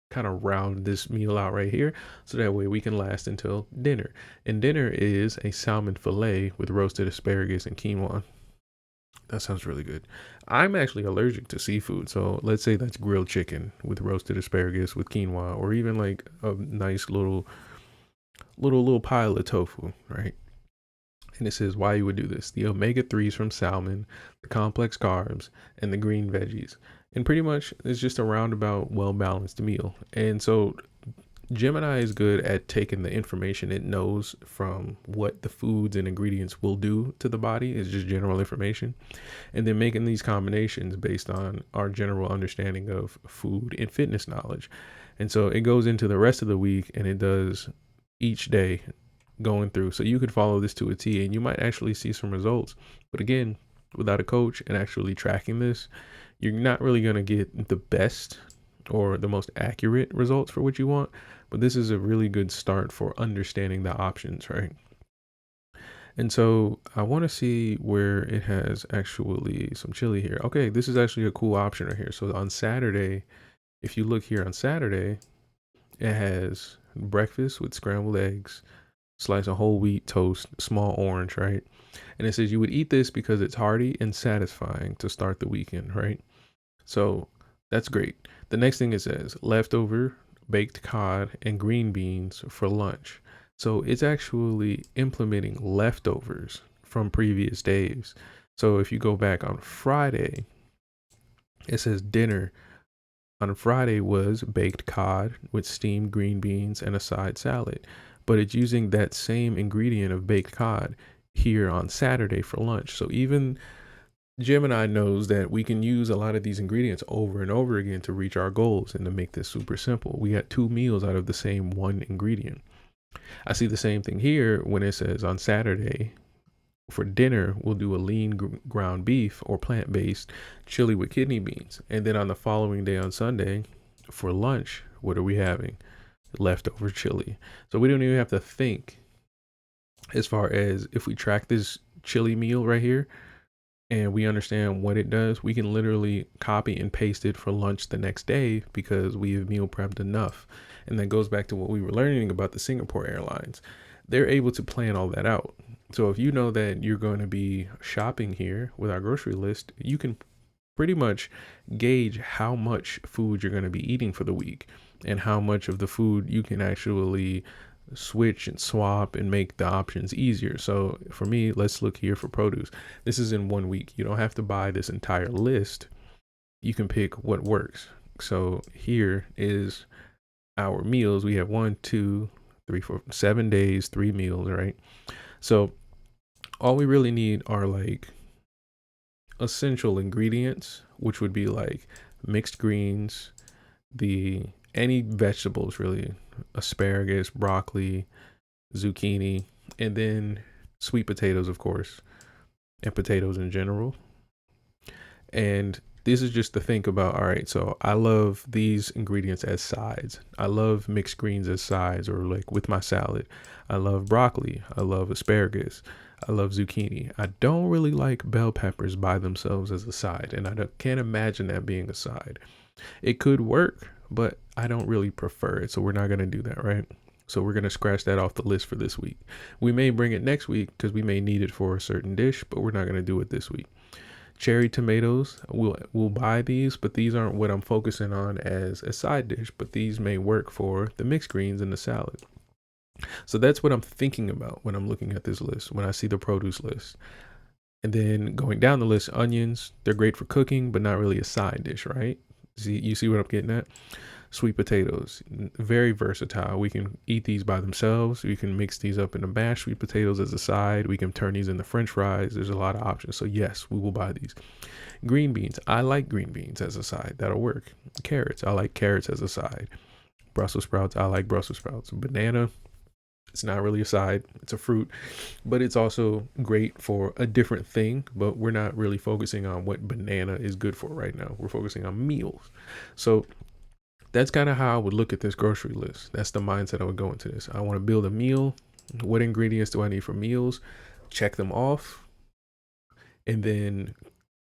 S1: kind of round this meal out right here, so that way we can last until dinner. And dinner is a salmon fillet with roasted asparagus and quinoa. That sounds really good. I'm actually allergic to seafood, so let's say that's grilled chicken with roasted asparagus with quinoa, or even like a nice little pile of tofu, right? And it says why you would do this: the omega-3s from salmon, the complex carbs, and the green veggies. And pretty much it's just a roundabout, well-balanced meal. And so Gemini is good at taking the information it knows from what the foods and ingredients will do to the body, is just general information, and then making these combinations based on our general understanding of food and fitness knowledge. And so it goes into the rest of the week and it does each day going through. So you could follow this to a T and you might actually see some results. But again, without a coach and actually tracking this, you're not really going to get the best or the most accurate results for what you want. But this is a really good start for understanding the options, right? And so I want to see where it has actually some chili here. Okay, this is actually a cool option right here. So on Saturday, if you look here on Saturday, it has breakfast with scrambled eggs, slice of whole wheat toast, small orange, right? And it says you would eat this because it's hearty and satisfying to start the weekend, right? So that's great. The next thing it says leftover baked cod and green beans for lunch. So it's actually implementing leftovers from previous days. So if you go back on Friday, it says dinner on Friday was baked cod with steamed green beans and a side salad. But it's using that same ingredient of baked cod here on Saturday for lunch. So even Gemini knows that we can use a lot of these ingredients over and over again to reach our goals and to make this super simple. We got 2 meals out of the same one ingredient. I see the same thing here when it says on Saturday for dinner, we'll do a lean ground beef or plant-based chili with kidney beans. And then on the following day on Sunday for lunch, what are we having? Leftover chili. So we don't even have to think as far as if we track this chili meal right here and we understand what it does, we can literally copy and paste it for lunch the next day because we have meal prepped enough. And that goes back to what we were learning about the Singapore Airlines. They're able to plan all that out. So if you know that you're going to be shopping here with our grocery list, you can pretty much gauge how much food you're going to be eating for the week and how much of the food you can actually switch and swap and make the options easier. So for me, let's look here for produce. This is in 1 week. You don't have to buy this entire list. You can pick what works. So here is our meals. We have 1, 2, 3, 4, 7 days, 3 meals, right? So all we really need are like essential ingredients, which would be like mixed greens, any vegetables really, asparagus, broccoli, zucchini, and then sweet potatoes, of course, and potatoes in general. And this is just to think about, all right, so I love these ingredients as sides. I love mixed greens as sides or like with my salad. I love broccoli. I love asparagus. I love zucchini. I don't really like bell peppers by themselves as a side, and I can't imagine that being a side. It could work, but I don't really prefer it, so we're not going to do that, right? So we're going to scratch that off the list for this week. We may bring it next week because we may need it for a certain dish, but we're not going to do it this week. Cherry tomatoes, we'll buy these, but these aren't what I'm focusing on as a side dish, but these may work for the mixed greens and the salad. So that's what I'm thinking about when I'm looking at this list, when I see the produce list. And then going down the list, onions, they're great for cooking, but not really a side dish, right? You see what I'm getting at? Sweet potatoes, very versatile. We can eat these by themselves. We can mix these up in a mash. Sweet potatoes as a side. We can turn these into French fries. There's a lot of options. So yes, we will buy these. Green beans. I like green beans as a side. That'll work. Carrots. I like carrots as a side. Brussels sprouts. I like Brussels sprouts. Banana. It's not really a side. It's a fruit, but it's also great for a different thing. But we're not really focusing on what banana is good for right now. We're focusing on meals. So that's kind of how I would look at this grocery list. That's the mindset I would go into this. I want to build a meal. What ingredients do I need for meals? Check them off. And then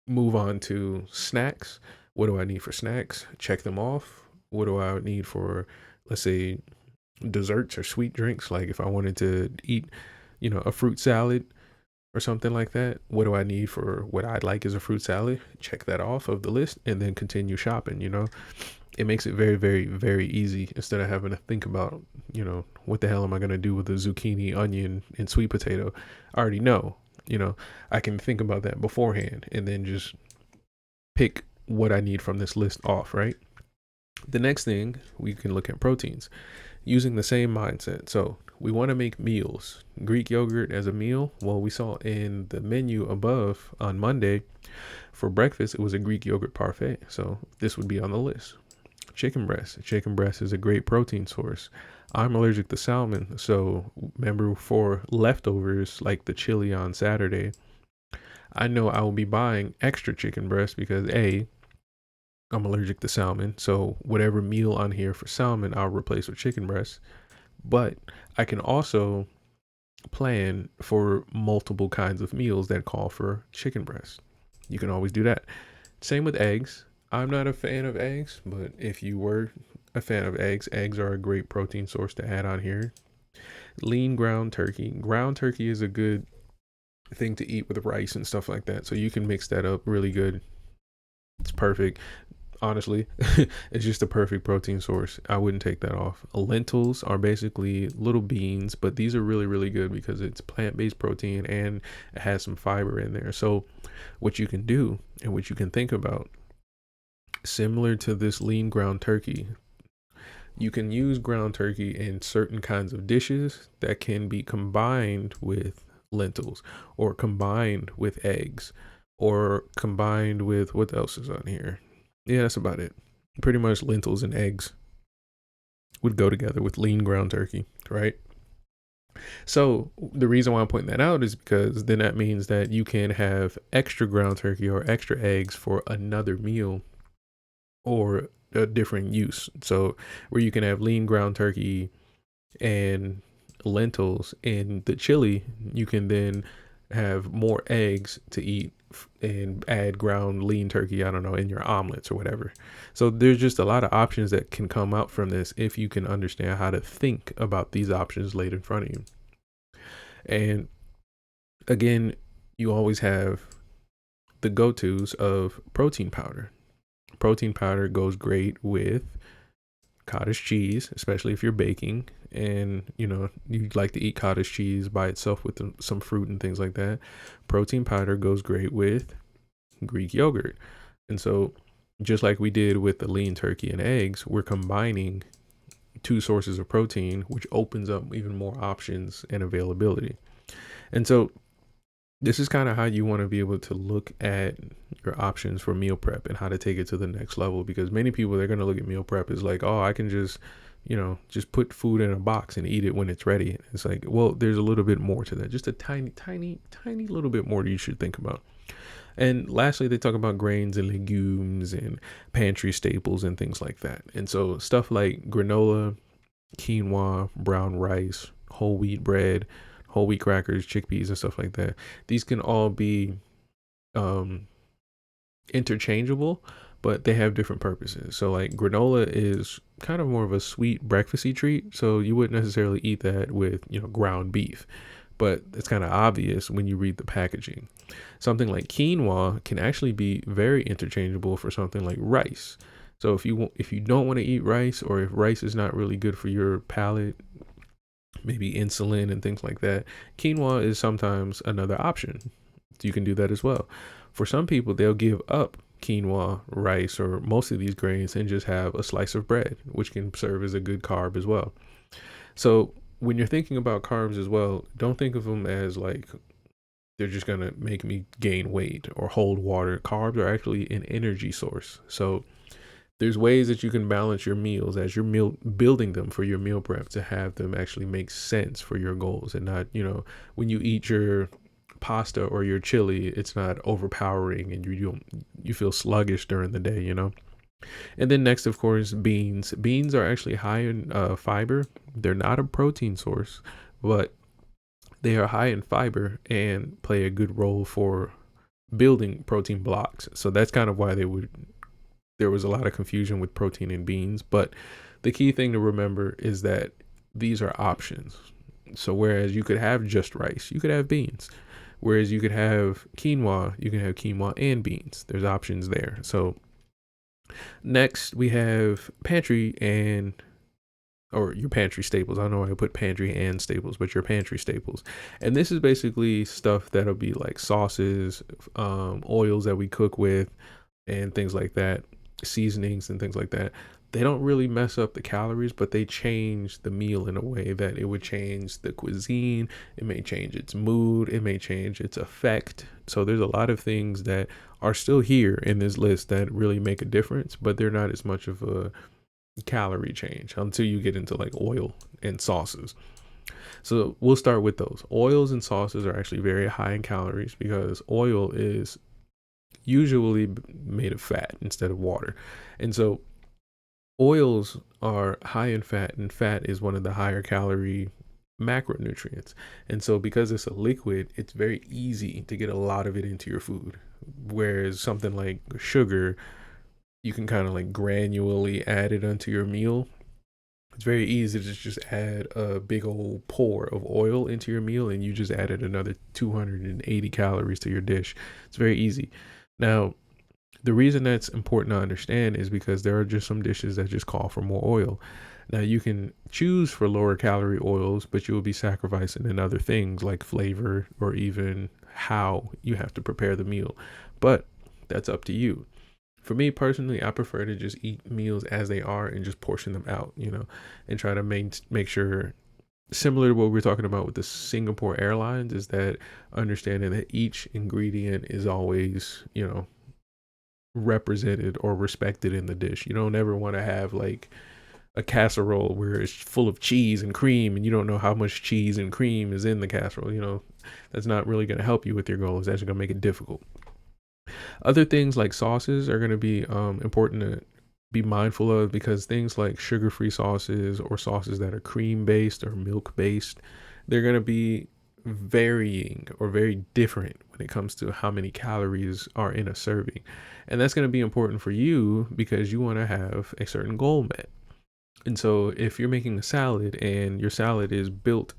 S1: move on to snacks. What do I need for snacks? Check them off. What do I need for, let's say, desserts or sweet drinks? Like if I wanted to eat, a fruit salad or something like that, what do I need for what I'd like as a fruit salad? Check that off of the list and then continue shopping, It makes it very, very, very easy instead of having to think about, what the hell am I going to do with a zucchini, onion, and sweet potato? I already know, I can think about that beforehand and then just pick what I need from this list off, right? The next thing, we can look at proteins using the same mindset. So we want to make meals. Greek yogurt as a meal. Well, we saw in the menu above on Monday for breakfast, it was a Greek yogurt parfait. So this would be on the list. Chicken breast. Chicken breast is a great protein source. I'm allergic to salmon. So remember, for leftovers like the chili on Saturday, I know I will be buying extra chicken breast because A, I'm allergic to salmon. So whatever meal on here for salmon, I'll replace with chicken breast. But I can also plan for multiple kinds of meals that call for chicken breast. You can always do that. Same with eggs. I'm not a fan of eggs, but if you were a fan of eggs, eggs are a great protein source to add on here. Lean ground turkey. Ground turkey is a good thing to eat with rice and stuff like that. So you can mix that up really good. It's perfect. Honestly, it's just a perfect protein source. I wouldn't take that off. Lentils are basically little beans, but these are really, really good because it's plant-based protein and it has some fiber in there. So what you can do and what you can think about, similar to this lean ground turkey, you can use ground turkey in certain kinds of dishes that can be combined with lentils or combined with eggs or combined with what else is on here. Yeah, that's about it. Pretty much lentils and eggs would go together with lean ground turkey, right? So the reason why I'm pointing that out is because then that means that you can have extra ground turkey or extra eggs for another meal or a different use. So where you can have lean ground turkey and lentils in the chili, you can then have more eggs to eat and add ground lean turkey, I don't know, in your omelets or whatever. So there's just a lot of options that can come out from this if you can understand how to think about these options laid in front of you. And again, you always have the go-tos of protein powder. Protein powder goes great with cottage cheese, especially if you're baking and you like to eat cottage cheese by itself with some fruit and things like that. Protein powder goes great with Greek yogurt. And so just like we did with the lean turkey and eggs, we're combining two sources of protein, which opens up even more options and availability. And so this is kind of how you want to be able to look at your options for meal prep and how to take it to the next level, because many people, they're going to look at meal prep as like, oh, I can just put food in a box and eat it when it's ready. It's like, well, there's a little bit more to that, just a tiny little bit more that you should think about. And lastly, they talk about grains and legumes and pantry staples and things like that. And so stuff like granola, quinoa, brown rice, whole wheat bread, whole wheat crackers, chickpeas, and stuff like that. These can all be interchangeable, but they have different purposes. So like granola is kind of more of a sweet breakfasty treat. So you wouldn't necessarily eat that with, ground beef, but it's kind of obvious when you read the packaging. Something like quinoa can actually be very interchangeable for something like rice. So if you don't want to eat rice, or if rice is not really good for your palate, maybe insulin and things like that, quinoa is sometimes another option. You can do that as well. For some people, they'll give up quinoa, rice, or most of these grains and just have a slice of bread, which can serve as a good carb as well. So when you're thinking about carbs as well, don't think of them as like they're just going to make me gain weight or hold water. Carbs are actually an energy source. So there's ways that you can balance your meals as you're building them for your meal prep to have them actually make sense for your goals, and not, when you eat your pasta or your chili, it's not overpowering and you feel sluggish during the day. And then next, of course, beans. Beans are actually high in fiber. They're not a protein source, but they are high in fiber and play a good role for building protein blocks. So that's kind of why there was a lot of confusion with protein in beans. But the key thing to remember is that these are options. So whereas you could have just rice, you could have beans. Whereas you could have quinoa, you can have quinoa and beans. There's options there. So next we have your pantry staples. I don't know why I put pantry and staples, but your pantry staples. And this is basically stuff that'll be like sauces, oils that we cook with, and things like that, seasonings and things like that. They don't really mess up the calories, but they change the meal in a way that it would change the cuisine. It may change its mood. It may change its effect. So there's a lot of things that are still here in this list that really make a difference, but they're not as much of a calorie change until you get into like oil and sauces. So we'll start with those. Oils and sauces are actually very high in calories because oil is usually made of fat instead of water. And so oils are high in fat, and fat is one of the higher calorie macronutrients. And so because it's a liquid, it's very easy to get a lot of it into your food. Whereas something like sugar, you can kind of like granularly add it onto your meal. It's very easy to just add a big old pour of oil into your meal and you just added another 280 calories to your dish. It's very easy. Now, the reason that's important to understand is because there are just some dishes that just call for more oil. Now, you can choose for lower calorie oils, but you will be sacrificing in other things like flavor or even how you have to prepare the meal. But that's up to you. For me personally, I prefer to just eat meals as they are and just portion them out, and try to make sure, similar to what we're talking about with the Singapore Airlines, is that understanding that each ingredient is always, represented or respected in the dish. You don't ever want to have like a casserole where it's full of cheese and cream and you don't know how much cheese and cream is in the casserole. That's not really going to help you with your goal. It's actually going to make it difficult. Other things like sauces are going to be important to be mindful of, because things like sugar-free sauces or sauces that are cream-based or milk-based, they're going to be varying or very different when it comes to how many calories are in a serving. And that's going to be important for you because you want to have a certain goal met. And so if you're making a salad and your salad is built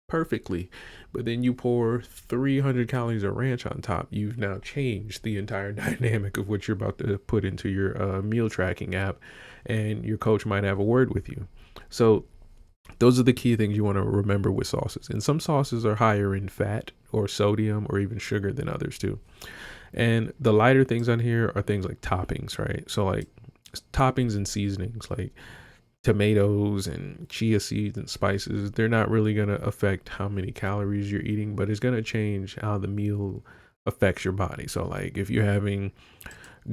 S1: perfectly, but then you pour 300 calories of ranch on top, you've now changed the entire dynamic of what you're about to put into your meal tracking app, and your coach might have a word with you. So those are the key things you want to remember with sauces. And some sauces are higher in fat or sodium or even sugar than others too. And the lighter things on here are things like toppings, right? So like toppings and seasonings like tomatoes and chia seeds and spices, they're not really going to affect how many calories you're eating, but it's going to change how the meal affects your body. So like if you're having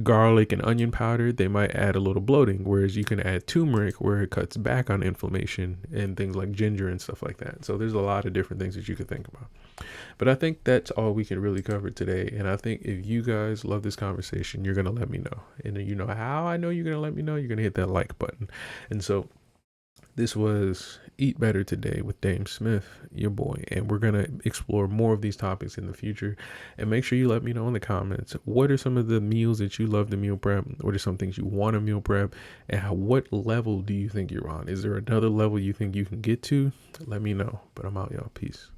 S1: garlic and onion powder, they might add a little bloating, whereas you can add turmeric where it cuts back on inflammation, and things like ginger and stuff like that. So there's a lot of different things that you could think about. But I think that's all we can really cover today. And I think if you guys love this conversation, you're going to let me know. And you know how I know you're going to let me know? You're going to hit that like button. And so this was Eat Better Today with DameSmiff, your boy. And we're going to explore more of these topics in the future. And make sure you let me know in the comments, what are some of the meals that you love to meal prep? What are some things you want to meal prep? And what level do you think you're on? Is there another level you think you can get to? Let me know. But I'm out, y'all. Peace.